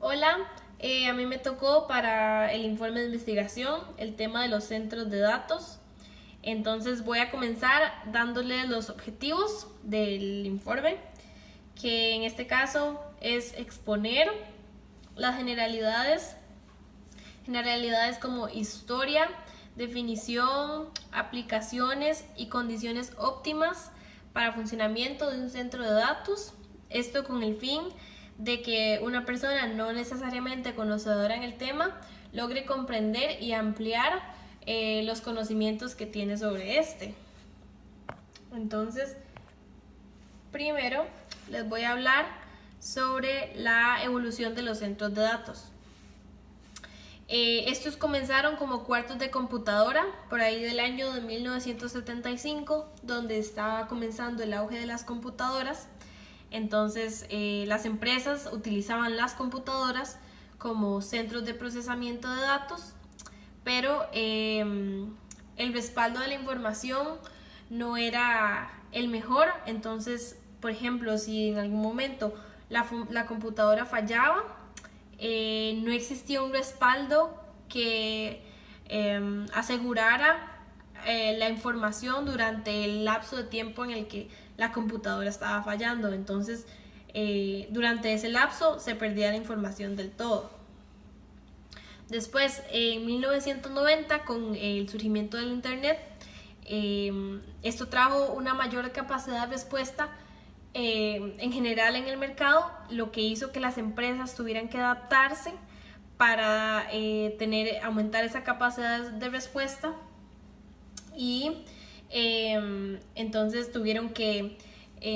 Hola, a mí me tocó para el informe de investigación el tema de los centros de datos. Entonces voy a comenzar dándole los objetivos del informe, que en este caso es exponer las generalidades como historia, definición, aplicaciones y condiciones óptimas para funcionamiento de un centro de datos. Esto con el fin de que una persona no necesariamente conocedora en el tema logre comprender y ampliar los conocimientos que tiene sobre este. Entonces, primero les voy a hablar sobre la evolución de los centros de datos. Estos comenzaron como cuartos de computadora por ahí del año de 1975, donde estaba comenzando el auge de las computadoras. Entonces las empresas utilizaban las computadoras como centros de procesamiento de datos, pero el respaldo de la información no era el mejor. Entonces, por ejemplo, si en algún momento la computadora fallaba, no existía un respaldo que asegurara la información durante el lapso de tiempo en el que la computadora estaba fallando. Entonces, durante ese lapso se perdía la información del todo. Después, en 1990, con el surgimiento del Internet, esto trajo una mayor capacidad de respuesta en general en el mercado, lo que hizo que las empresas tuvieran que adaptarse para aumentar esa capacidad de respuesta y entonces tuvieron que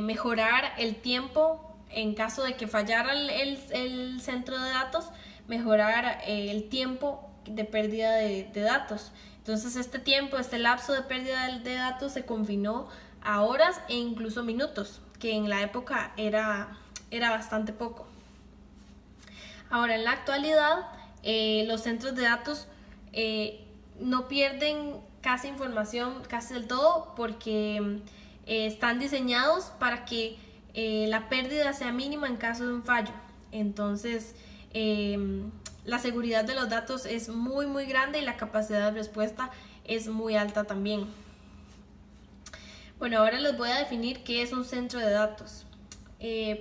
mejorar el tiempo en caso de que fallara el centro de datos, mejorar el tiempo de pérdida de datos. Entonces este lapso de pérdida de datos se confinó a horas e incluso minutos, que en la época era bastante poco. Ahora, en la actualidad, los centros de datos no pierden casi información, casi del todo, porque están diseñados para que la pérdida sea mínima en caso de un fallo. Entonces, la seguridad de los datos es muy grande y la capacidad de respuesta es muy alta también. Bueno, ahora les voy a definir qué es un centro de datos.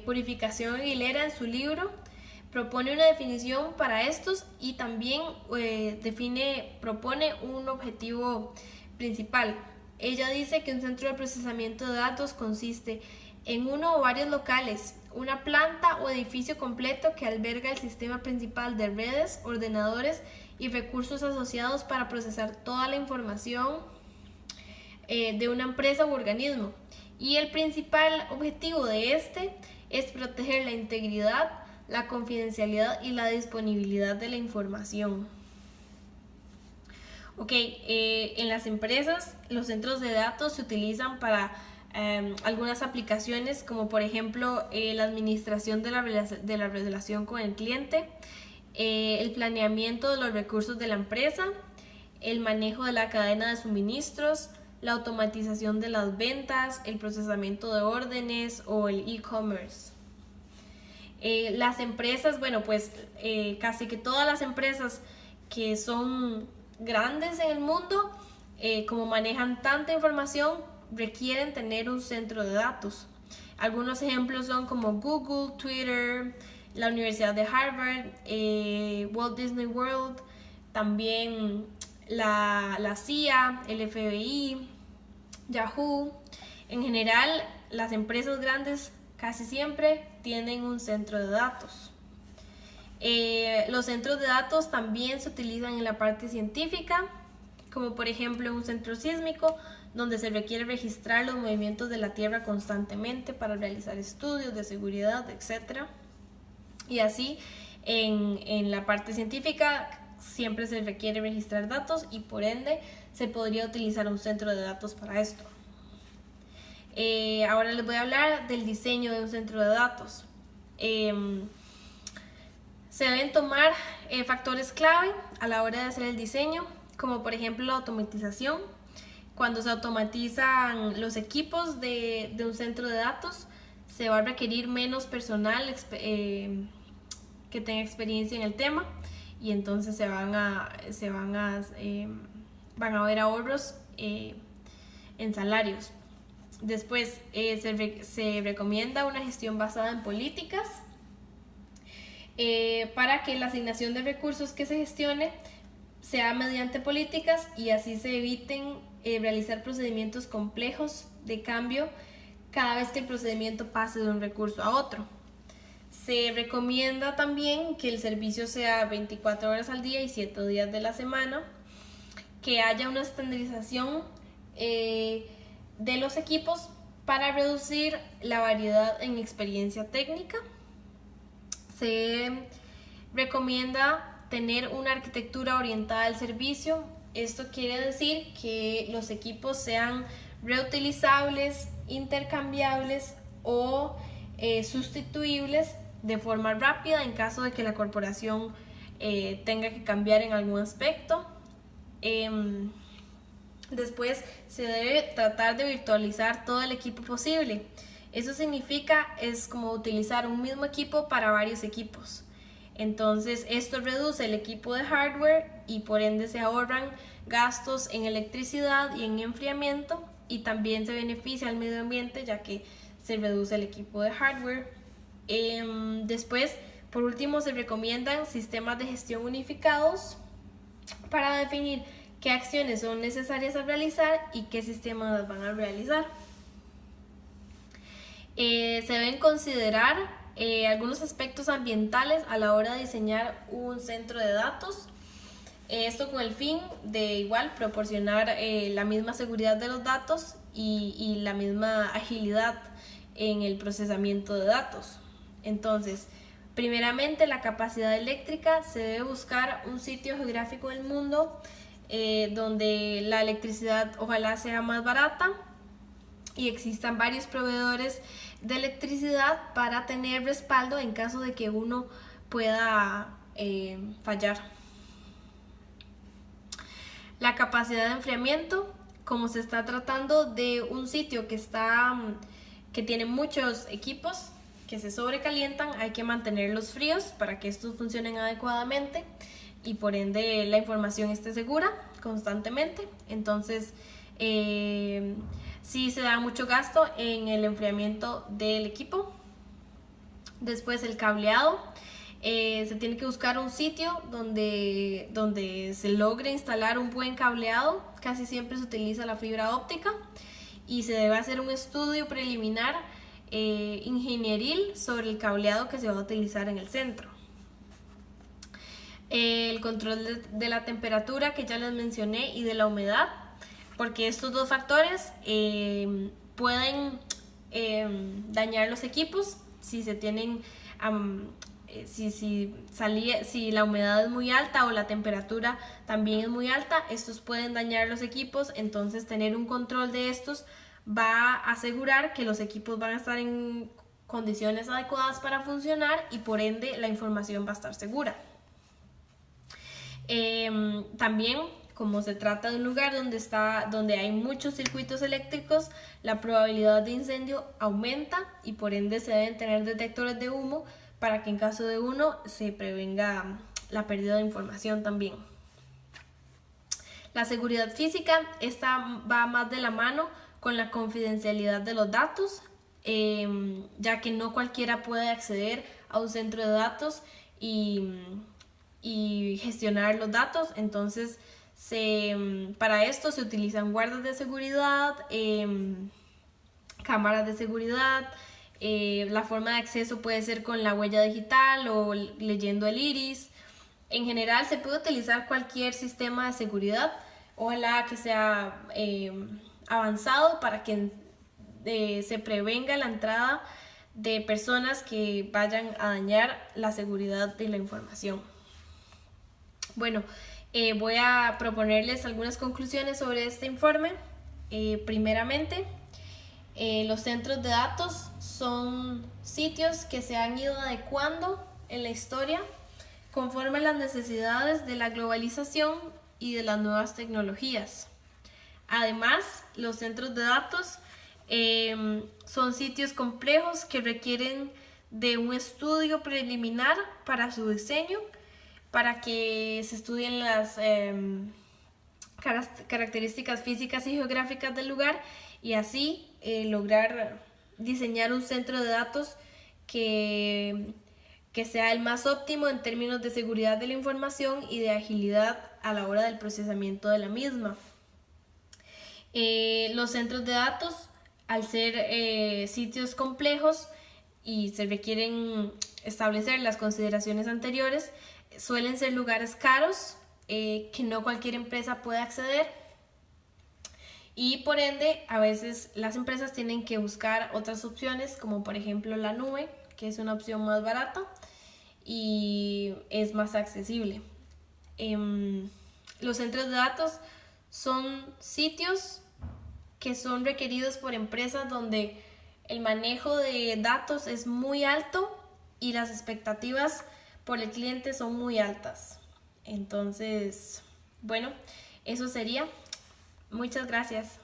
Purificación Aguilera, en su libro, propone una definición para estos y también propone un objetivo principal. Ella dice que un centro de procesamiento de datos consiste en uno o varios locales, una planta o edificio completo que alberga el sistema principal de redes, ordenadores y recursos asociados para procesar toda la información de una empresa u organismo. Y el principal objetivo de este es proteger la integridad, la confidencialidad y la disponibilidad de la información. En las empresas los centros de datos se utilizan para algunas aplicaciones, como por ejemplo la administración de la relación con el cliente, el planeamiento de los recursos de la empresa, el manejo de la cadena de suministros, la automatización de las ventas, el procesamiento de órdenes o el e-commerce. Las empresas, casi que todas las empresas que son grandes en el mundo, como manejan tanta información, requieren tener un centro de datos. Algunos ejemplos son como Google, Twitter, la Universidad de Harvard, Walt Disney World, también la CIA, el FBI, Yahoo. En general, las empresas grandes casi siempre tienen un centro de datos. Los centros de datos también se utilizan en la parte científica, como por ejemplo un centro sísmico, donde se requiere registrar los movimientos de la Tierra constantemente para realizar estudios de seguridad, etc. Y así, en la parte científica siempre se requiere registrar datos y por ende se podría utilizar un centro de datos para esto. Ahora les voy a hablar del diseño de un centro de datos. Se deben tomar factores clave a la hora de hacer el diseño, como por ejemplo la automatización. Cuando se automatizan los equipos de un centro de datos, se va a requerir menos personal que tenga experiencia en el tema, y entonces van a haber ahorros en salarios. Después se recomienda una gestión basada en políticas para que la asignación de recursos que se gestione sea mediante políticas, y así se eviten realizar procedimientos complejos de cambio cada vez que el procedimiento pase de un recurso a otro. Se recomienda también que el servicio sea 24 horas al día y 7 días de la semana, que haya una estandarización de los equipos para reducir la variedad en experiencia técnica. Se recomienda tener una arquitectura orientada al servicio. Esto quiere decir que los equipos sean reutilizables, intercambiables o sustituibles de forma rápida en caso de que la corporación tenga que cambiar en algún aspecto. Después se debe tratar de virtualizar todo el equipo posible. Eso significa, es como utilizar un mismo equipo para varios equipos. Entonces esto reduce el equipo de hardware y por ende se ahorran gastos en electricidad y en enfriamiento, y también se beneficia al medio ambiente ya que se reduce el equipo de hardware. Después, por último, se recomiendan sistemas de gestión unificados para definir qué acciones son necesarias a realizar y qué sistemas las van a realizar. Se deben considerar algunos aspectos ambientales a la hora de diseñar un centro de datos. Esto con el fin de igual proporcionar la misma seguridad de los datos y la misma agilidad en el procesamiento de datos. Entonces, primeramente, la capacidad eléctrica. Se debe buscar un sitio geográfico del mundo donde la electricidad ojalá sea más barata y existan varios proveedores de electricidad para tener respaldo en caso de que uno pueda fallar. La capacidad de enfriamiento. Como se está tratando de un sitio que tiene muchos equipos que se sobrecalientan, hay que mantenerlos fríos para que estos funcionen adecuadamente y por ende la información esté segura constantemente. Entonces sí se da mucho gasto en el enfriamiento del equipo. Después, el cableado. Se tiene que buscar un sitio donde se logre instalar un buen cableado. Casi siempre se utiliza la fibra óptica y se debe hacer un estudio preliminar ingenieril sobre el cableado que se va a utilizar en el centro. El control de la temperatura, que ya les mencioné, y de la humedad, porque estos dos factores pueden dañar los equipos si se tienen si la humedad es muy alta o la temperatura también es muy alta. Estos pueden dañar los equipos. Entonces tener un control de estos va a asegurar que los equipos van a estar en condiciones adecuadas para funcionar y por ende la información va a estar segura. También, como se trata de un lugar donde hay muchos circuitos eléctricos, la probabilidad de incendio aumenta y por ende se deben tener detectores de humo para que en caso de uno se prevenga la pérdida de información también. La seguridad física, esta va más de la mano con la confidencialidad de los datos, ya que no cualquiera puede acceder a un centro de datos y gestionar los datos. Entonces para esto se utilizan guardas de seguridad, cámaras de seguridad. La forma de acceso puede ser con la huella digital o leyendo el iris. En general se puede utilizar cualquier sistema de seguridad, ojalá que sea avanzado para que se prevenga la entrada de personas que vayan a dañar la seguridad de la información. Bueno, voy a proponerles algunas conclusiones sobre este informe. Primeramente, los centros de datos son sitios que se han ido adecuando en la historia conforme a las necesidades de la globalización y de las nuevas tecnologías. Además, los centros de datos son sitios complejos que requieren de un estudio preliminar para su diseño, para que se estudien las características físicas y geográficas del lugar y así lograr diseñar un centro de datos que sea el más óptimo en términos de seguridad de la información y de agilidad a la hora del procesamiento de la misma. Los centros de datos, al ser sitios complejos y se requieren establecer las consideraciones anteriores, suelen ser lugares caros que no cualquier empresa puede acceder, y por ende a veces las empresas tienen que buscar otras opciones, como por ejemplo la nube, que es una opción más barata y es más accesible. Los centros de datos son sitios que son requeridos por empresas donde el manejo de datos es muy alto y las expectativas por el cliente son muy altas. Entonces, bueno, eso sería. Muchas gracias.